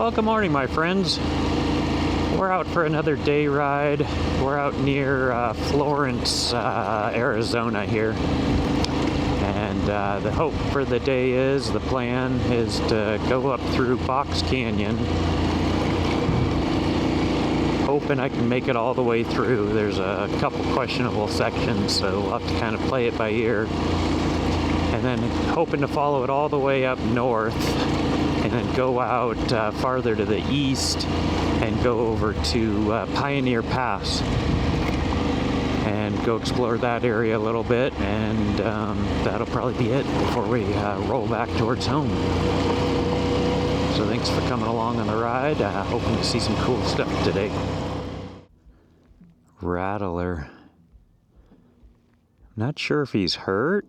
Well, good morning, my friends. We're out for another day ride. We're out near Florence, Arizona here. And the hope for the day is, the plan is to go up through Box Canyon. Hoping I can make it all the way through. There's a couple questionable sections, so we'll have to kind of play it by ear. And then hoping to follow it all the way up north. And then go out farther to the east and go over to Pioneer Pass and go explore that area a little bit, and that'll probably be it before we roll back towards home. So thanks for coming along on the ride. Hoping to see some cool stuff today. Rattler. Not sure if he's hurt.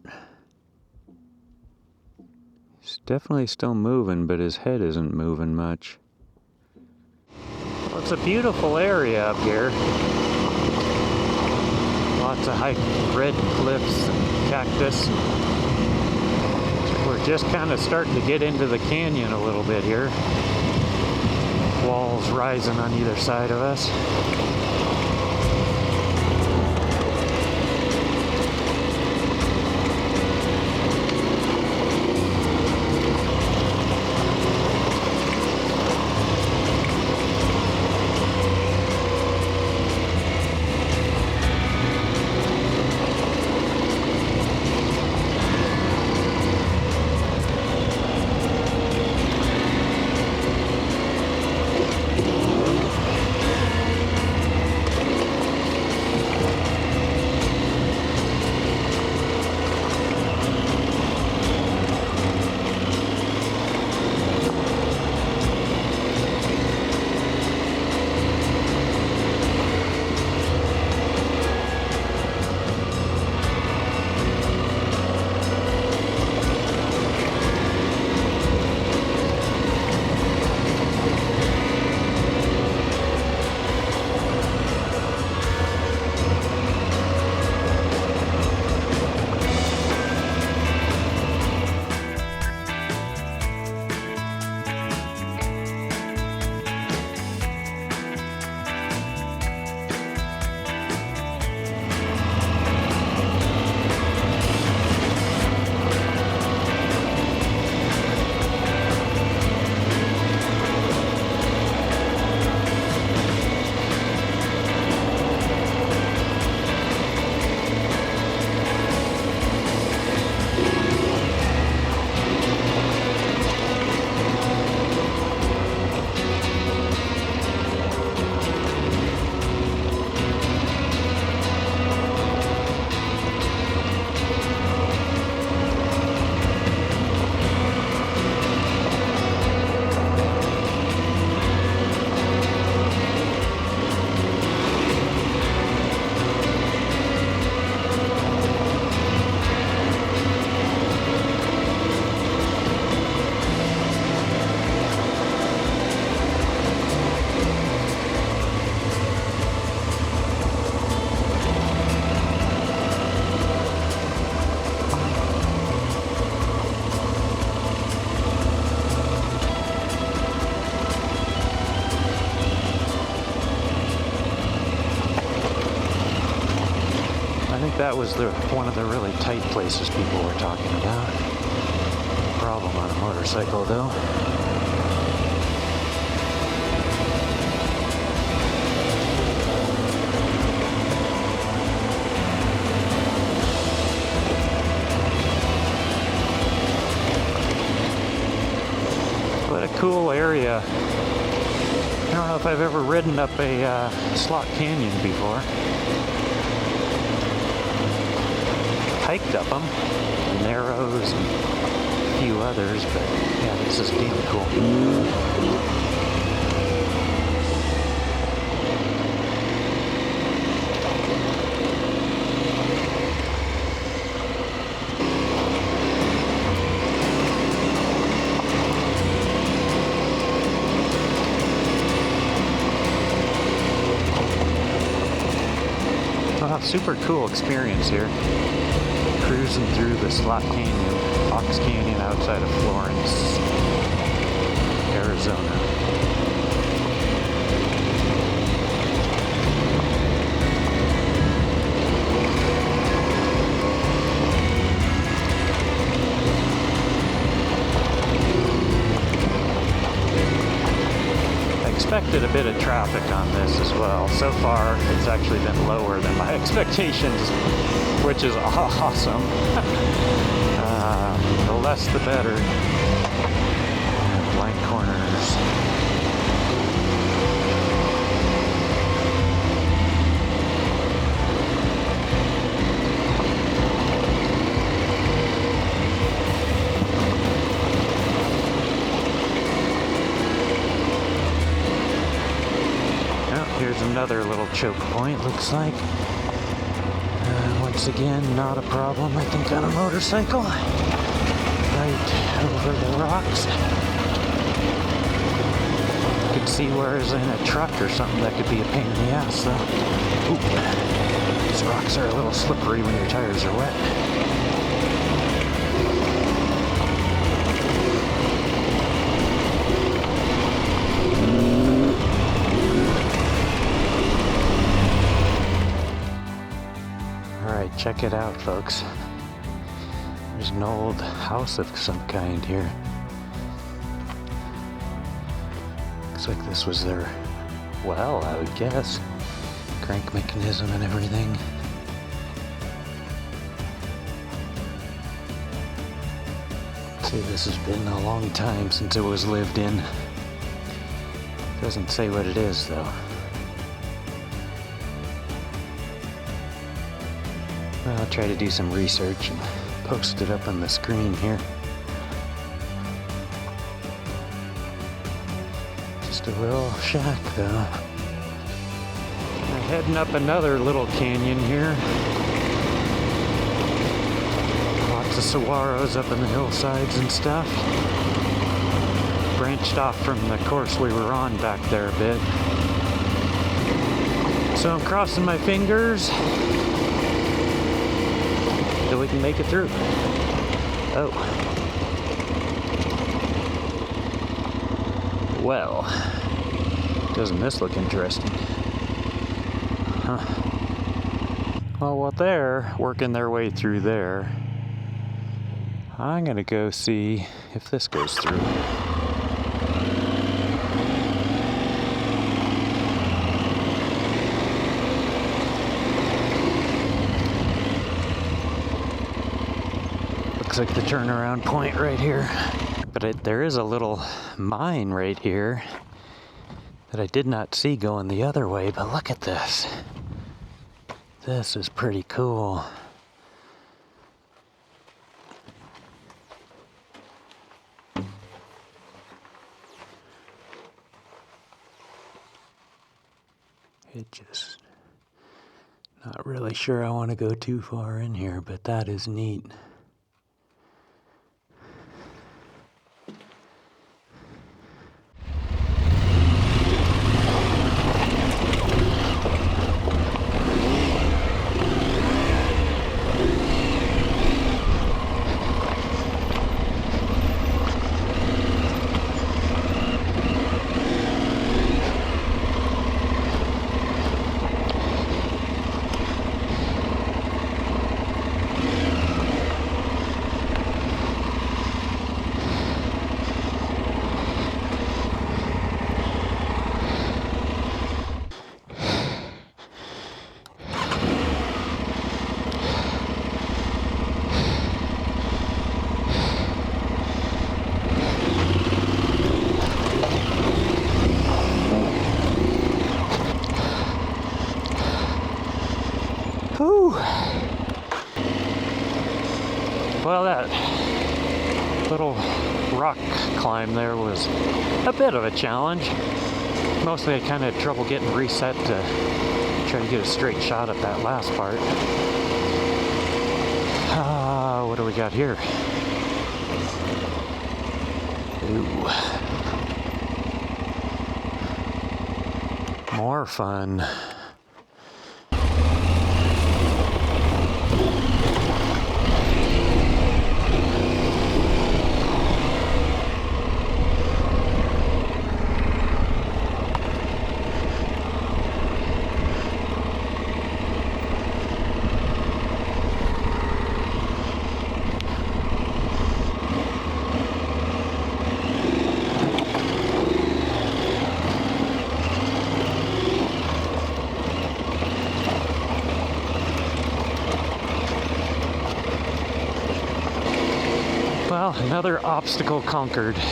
He's definitely still moving, but his head isn't moving much. Well, it's a beautiful area up here. Lots of high red cliffs and cactus. We're just kind of starting to get into the canyon a little bit here. Walls rising on either side of us. That was one of the really tight places people were talking about. Problem on a motorcycle, though. What a cool area. I don't know if I've ever ridden up a slot canyon before. Hiked up them, the Narrows and a few others, but yeah, this is damn cool. Wow, super cool experience here. Cruising through the Slot Canyon, Box Canyon outside of Florence, Arizona. Arizona. Expected a bit of traffic on this as well. So far, it's actually been lower than my expectations, which is awesome. The less the better. Blank corners. Here's another little choke point, looks like. Once again, not a problem, I think, on a motorcycle. Right over the rocks. You could see whereas in a truck or something that could be a pain in the ass, though. Ooh, these rocks are a little slippery when your tires are wet. Check it out, folks. There's an old house of some kind here. Looks like this was their well, I would guess. Crank mechanism and everything. See, this has been a long time since it was lived in. Doesn't say what it is, though. I'll try to do some research and post it up on the screen here. Just a little shack, though. We're heading up another little canyon here. Lots of saguaros up in the hillsides and stuff. Branched off from the course we were on back there a bit. So I'm crossing my fingers that we can make it through. Oh. Well, doesn't this look interesting? Huh. Well, while they're working their way through there, I'm gonna go see if this goes through. Looks like the turnaround point right here. But there is a little mine right here that I did not see going the other way, but look at this. This is pretty cool. Not really sure I want to go too far in here, but that is neat. Well, that little rock climb there was a bit of a challenge. Mostly I kind of had trouble getting reset to try to get a straight shot at that last part. What do we got here? Ooh. More fun. Well, another obstacle conquered. Okay,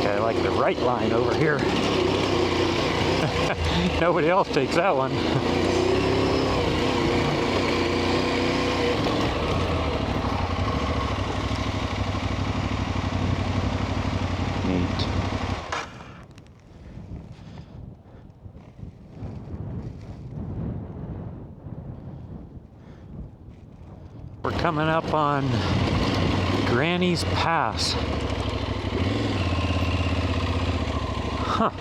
I like the right line over here. Nobody else takes that one. We're coming up on Granny's Pass. Huh.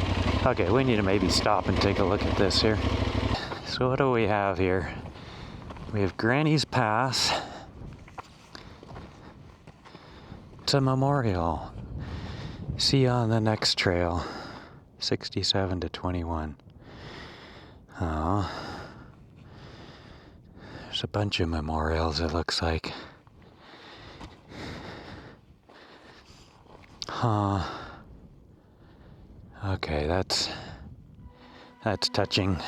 Okay, we need to maybe stop and take a look at this here. So what do we have here? We have Granny's Pass. It's a memorial. See you on the next trail. 67 to 21. Oh. There's a bunch of memorials, it looks like. Huh. Okay, that's touching.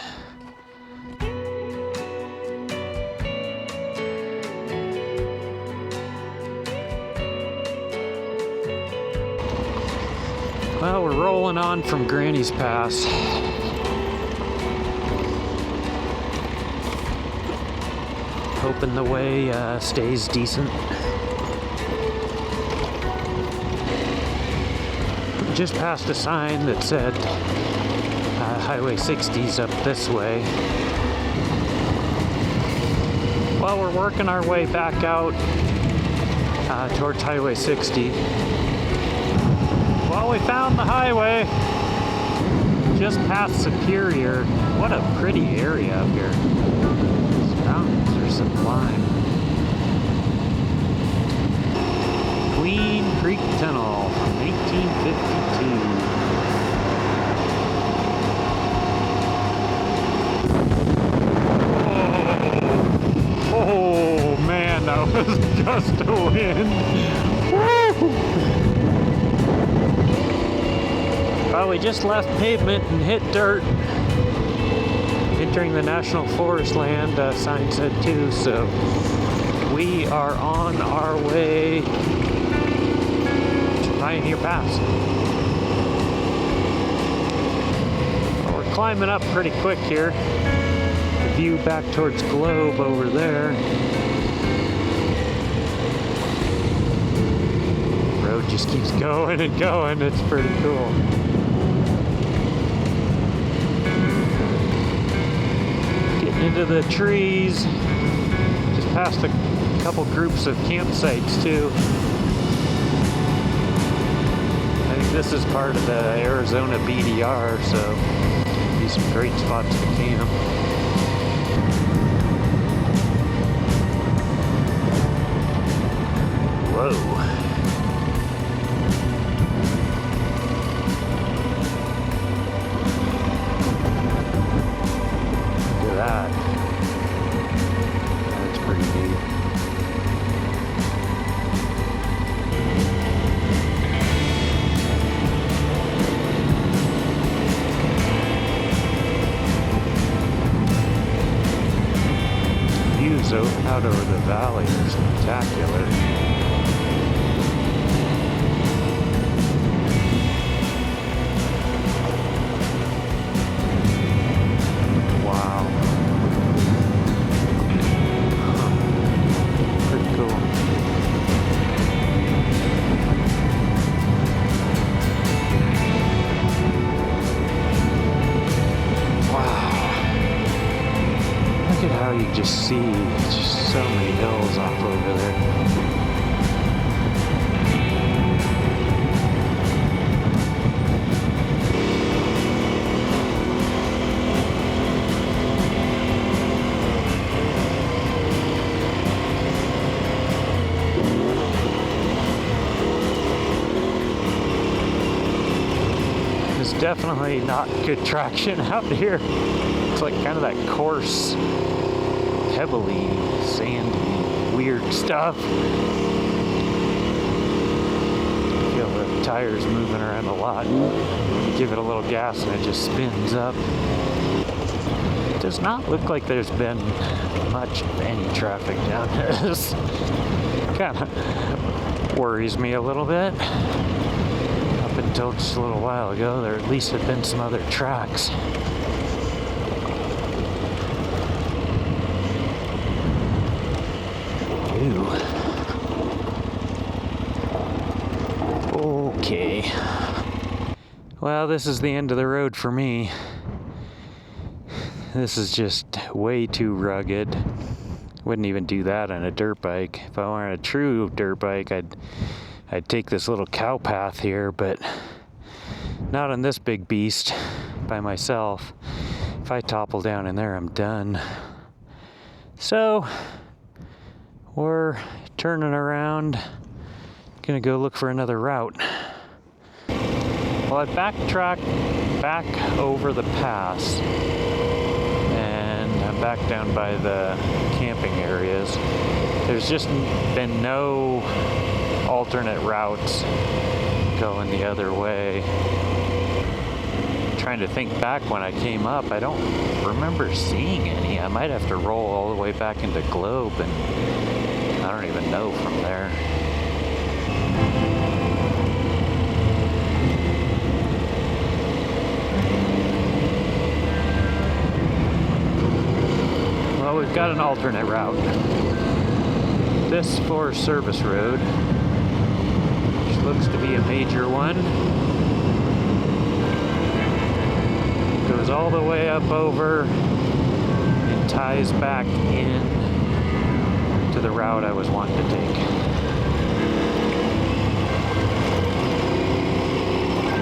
Well, we're rolling on from Granny's Pass. Hoping the way stays decent. Just passed a sign that said Highway 60's up this way. Well, we're working our way back out towards Highway 60. Well, we found the highway just past Superior. What a pretty area up here. These mountains are sublime. Queen Creek Tunnel from 1852. Oh man, that was just a wind. Woo! Well, we just left pavement and hit dirt. Entering the National Forest land, sign said too, so we are on our way to Pioneer Pass. Well, we're climbing up pretty quick here. The view back towards Globe over there. Road just keeps going and going. It's pretty cool. Getting into the trees. Just past a couple groups of campsites too. I think this is part of the Arizona BDR, so these are great spots to camp. Whoa. Look at that. That's pretty neat. Views out over the valley are spectacular. Look at how you just see just so many hills off over there. There's definitely not good traction out here. It's like kind of that coarse, pebbly, sandy, weird stuff. Feel the tire's moving around a lot. Give it a little gas and it just spins up. It does not look like there's been much of any traffic down this. Kind of worries me a little bit. Up until just a little while ago, there at least had been some other tracks. Ooh. Okay. Well, this is the end of the road for me. This is just way too rugged. Wouldn't even do that on a dirt bike. If I were on a true dirt bike, I'd take this little cow path here, but not on this big beast by myself. If I topple down in there, I'm done. So, we're turning around. Gonna go look for another route. Well, I backtracked back over the pass, and I'm back down by the camping areas. There's just been no alternate routes going the other way. Trying to think back when I came up, I don't remember seeing any. I might have to roll all the way back into Globe, and I don't even know from there. Well, we've got an alternate route. This Forest Service Road, which looks to be a major one, goes all the way up over and ties back in to the route I was wanting to take.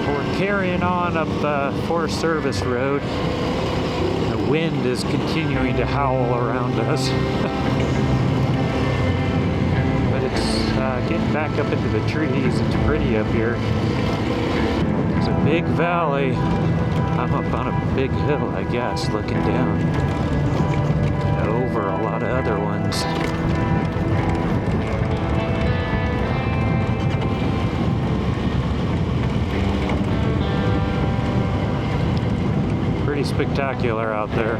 We're carrying on up the Forest Service Road. The wind is continuing to howl around us. But it's getting back up into the trees. It's pretty up here. There's a big valley. I'm up on a big hill, I guess, looking down and over a lot of other ones. Pretty spectacular out there.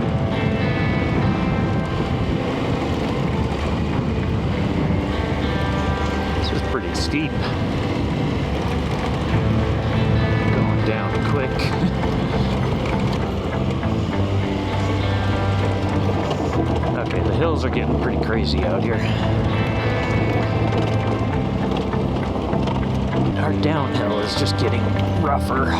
This is pretty steep. Going down quick. Okay, the hills are getting pretty crazy out here. Our downhill is just getting rougher.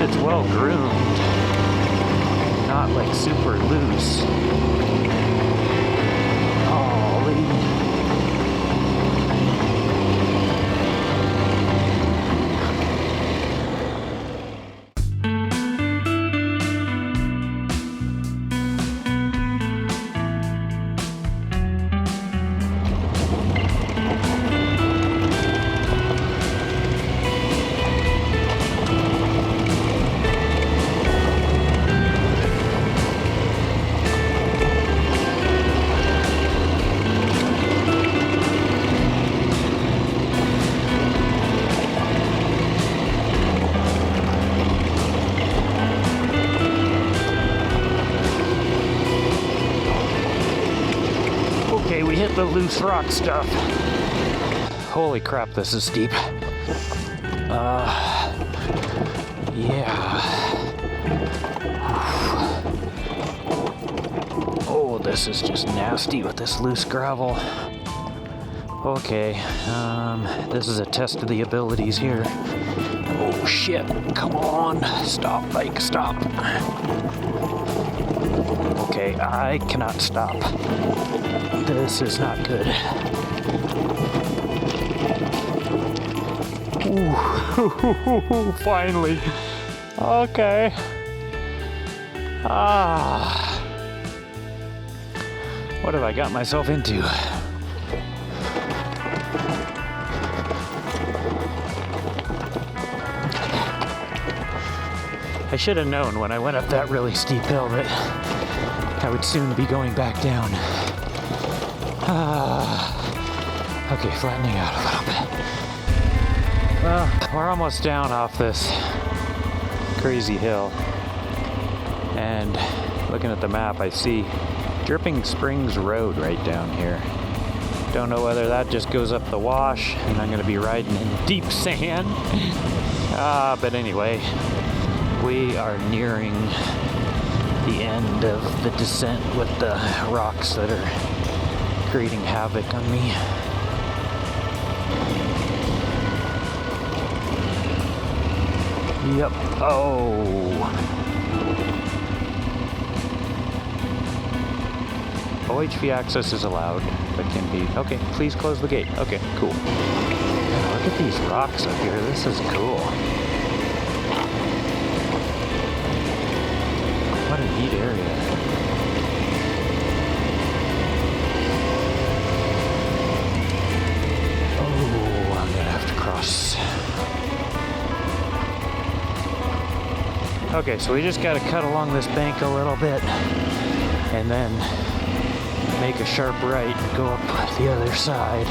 It's well groomed, not like super loose. Golly. Okay, we hit the loose rock stuff. holy crap, this is steep. Yeah. Oh, this is just nasty with this loose gravel. Okay, this is a test of the abilities here. Oh shit, come on, stop, bike, stop. Okay, I cannot stop. This is not good. Ooh, finally. Okay. What have I got myself into? I should have known when I went up that really steep hill that I would soon be going back down. Okay, flattening out a little bit. Well, we're almost down off this crazy hill. And looking at the map, I see Dripping Springs Road right down here. Don't know whether that just goes up the wash and I'm gonna be riding in deep sand. But anyway, we are nearing the end of the descent with the rocks that are creating havoc on me. Yep. Oh. OHV access is allowed, but can be... Okay, please close the gate. Okay, cool. Yeah, look at these rocks up here. This is cool. What a neat area. Oh, I'm gonna have to cross. Okay, so we just gotta cut along this bank a little bit and then make a sharp right and go up the other side.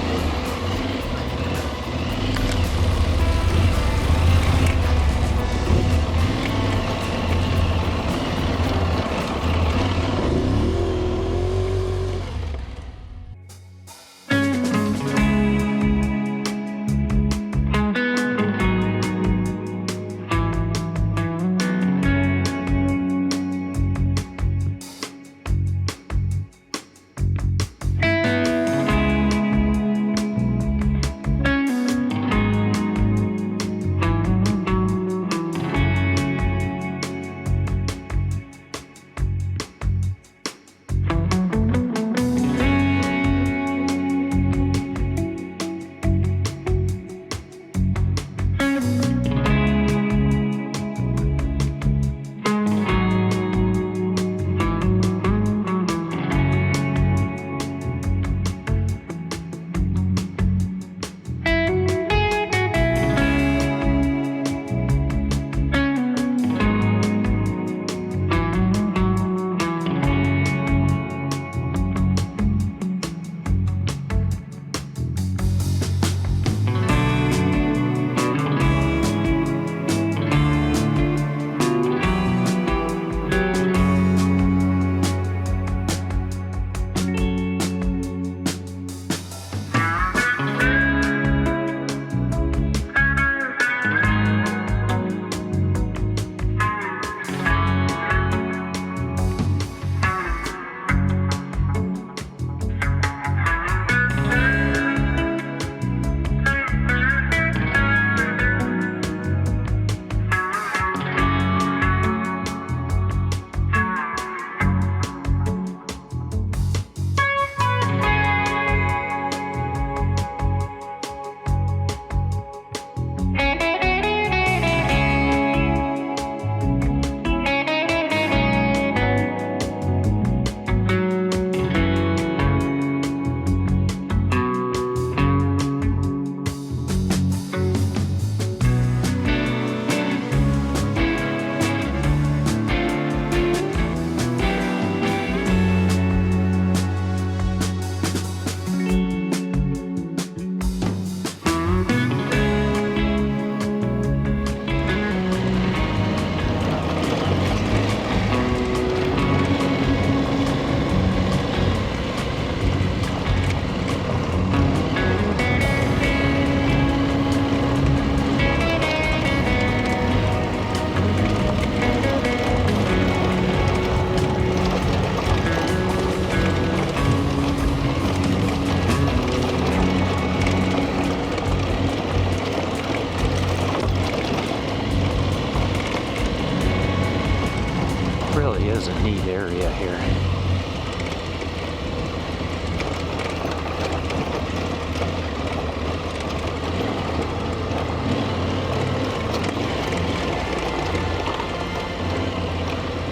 area here.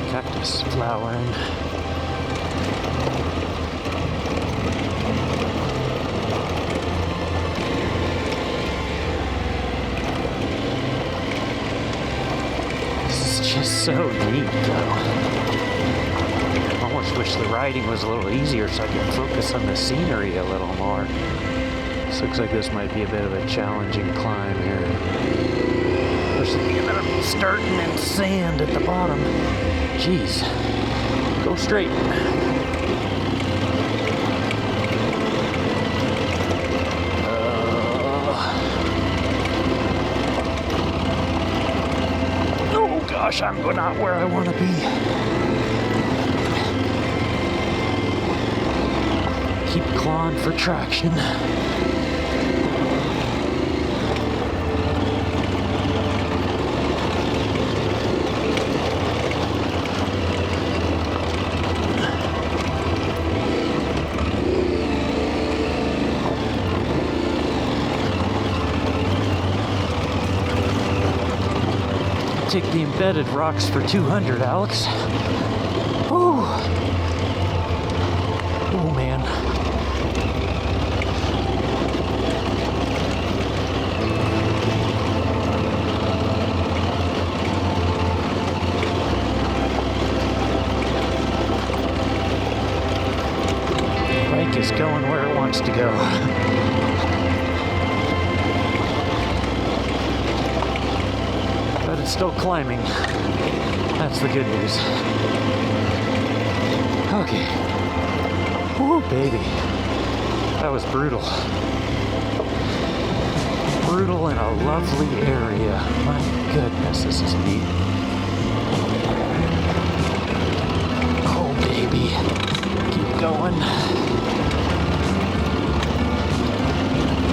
Cactus flowering. Just so neat, though. I almost wish the riding was a little easier so I could focus on the scenery a little more. This looks like this might be a bit of a challenging climb here. Especially that I'm starting in sand at the bottom. Jeez. Go straight. Gosh, I'm not where I want to be. Keep clawing for traction. Take the embedded rocks for 200, Alex. Ooh. Oh, man. Bike is going where it wants to go. But it's still climbing. That's the good news. Okay. Woo, baby. That was brutal. Brutal in a lovely area. My goodness, this is neat. Oh, baby. Keep going.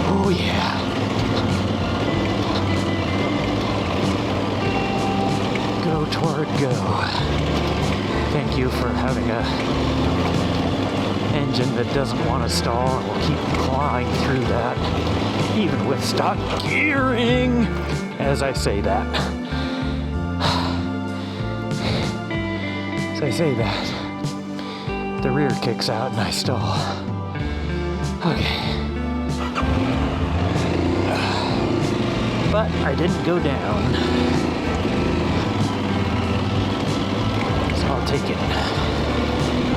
Oh, yeah. Go toward go. Thank you for having a engine that doesn't want to stall and will keep clawing through that, even with stock gearing, as I say that. As I say that, the rear kicks out and I stall. Okay. But I didn't go down. I'll take it.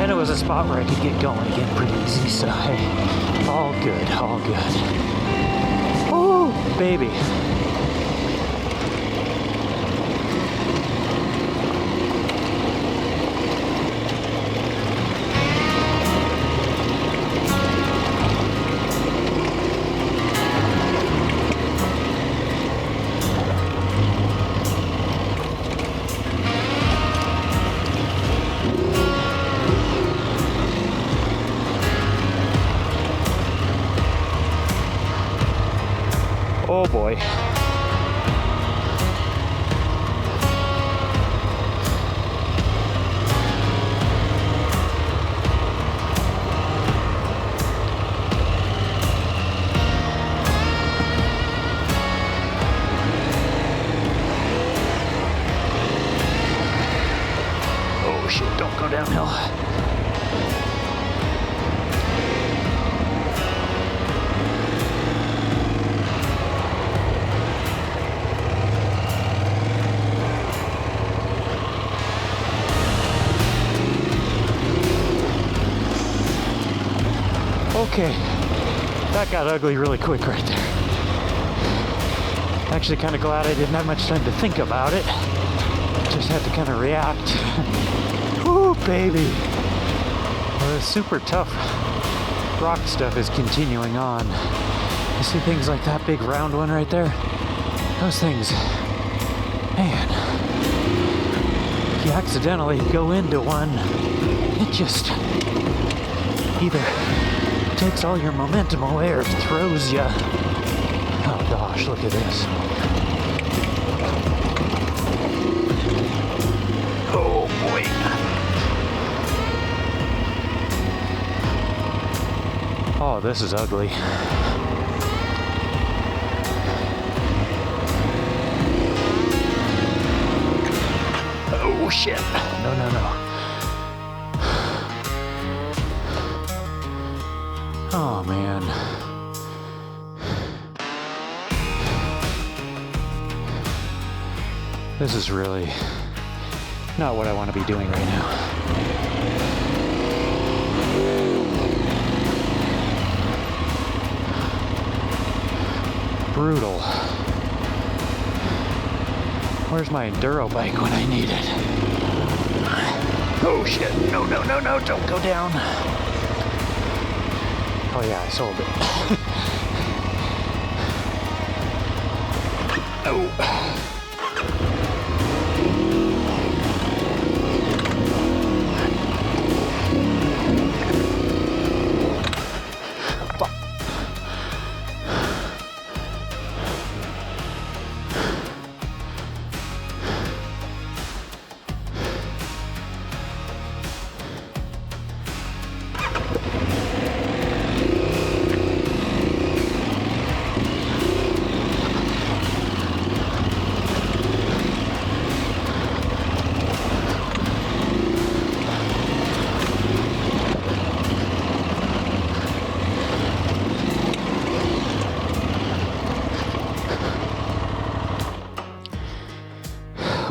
And it was a spot where I could get going again pretty easy, so hey, all good, all good. Oh, baby. Oh boy. Oh shit, don't go downhill. Okay, that got ugly really quick right there. Actually kind of glad I didn't have much time to think about it. Just had to kind of react. Woo, baby. Well, the super tough rock stuff is continuing on. You see things like that big round one right there? Those things, man, if you accidentally go into one, it just either takes all your momentum away or throws you. Oh gosh, look at this. Oh boy. Oh, this is ugly. Oh shit. No, no, no. Oh man. This is really not what I want to be doing right now. Brutal. Where's my enduro bike when I need it? Oh shit, no, no, no, no, don't go down. Oh yeah, I sold it. Oh.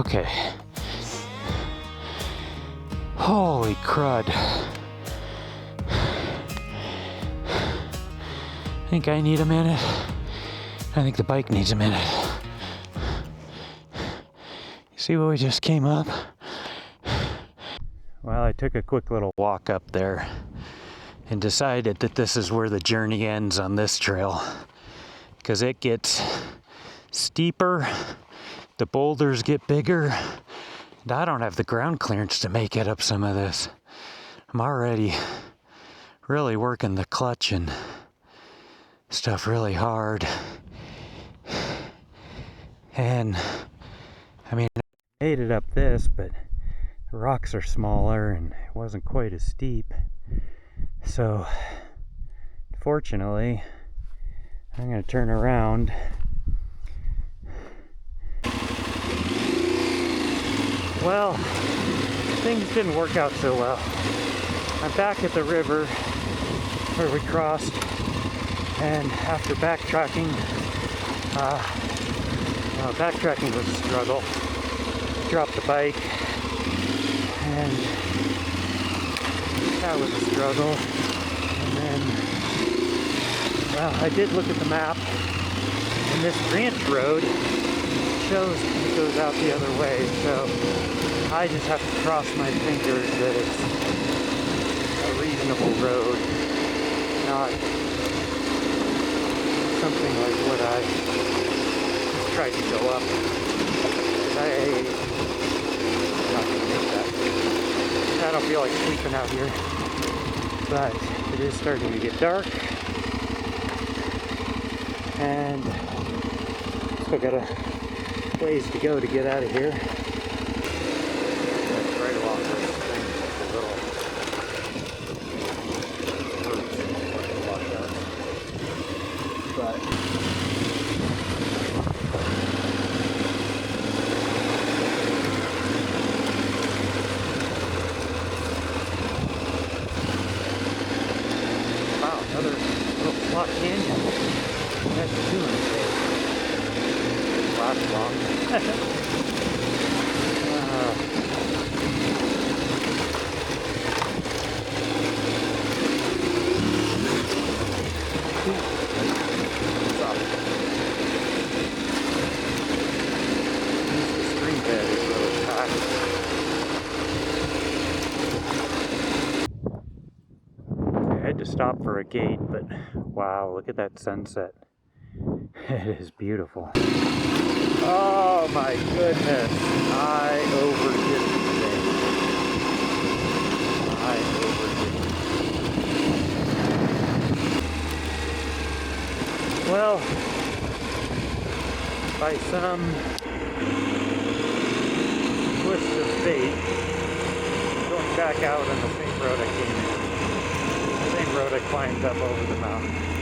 Okay. Holy crud. I think I need a minute. I think the bike needs a minute. See what we just came up? Well, I took a quick little walk up there and decided that this is where the journey ends on this trail, because it gets steeper, the boulders get bigger, and I don't have the ground clearance to make it up some of this. I'm already really working the clutch and stuff really hard. And I mean, I made it up this, but the rocks are smaller and it wasn't quite as steep. So fortunately, I'm going to turn around. Well, things didn't work out so well. I'm back at the river where we crossed, and after backtracking, backtracking was a struggle. Dropped the bike, and that was a struggle. And then, well, I did look at the map, and this branch road shows it goes out the other way, so I just have to cross my fingers that it's a reasonable road, not something like what I just tried to go up. I'm not gonna make that. I don't feel like sleeping out here, but it is starting to get dark, and still got a ways to go to get out of here. That's right along this thing, the little washout. But wow, another little slot canyon. That's doing it. Last long. The stream bed is really packed. I had to stop for a gate, but wow, look at that sunset. It is beautiful. Oh my goodness, I overdid it today. I overdid it. Well, by some twist of fate, going back out on the same road I came in. Same road I climbed up over the mountain.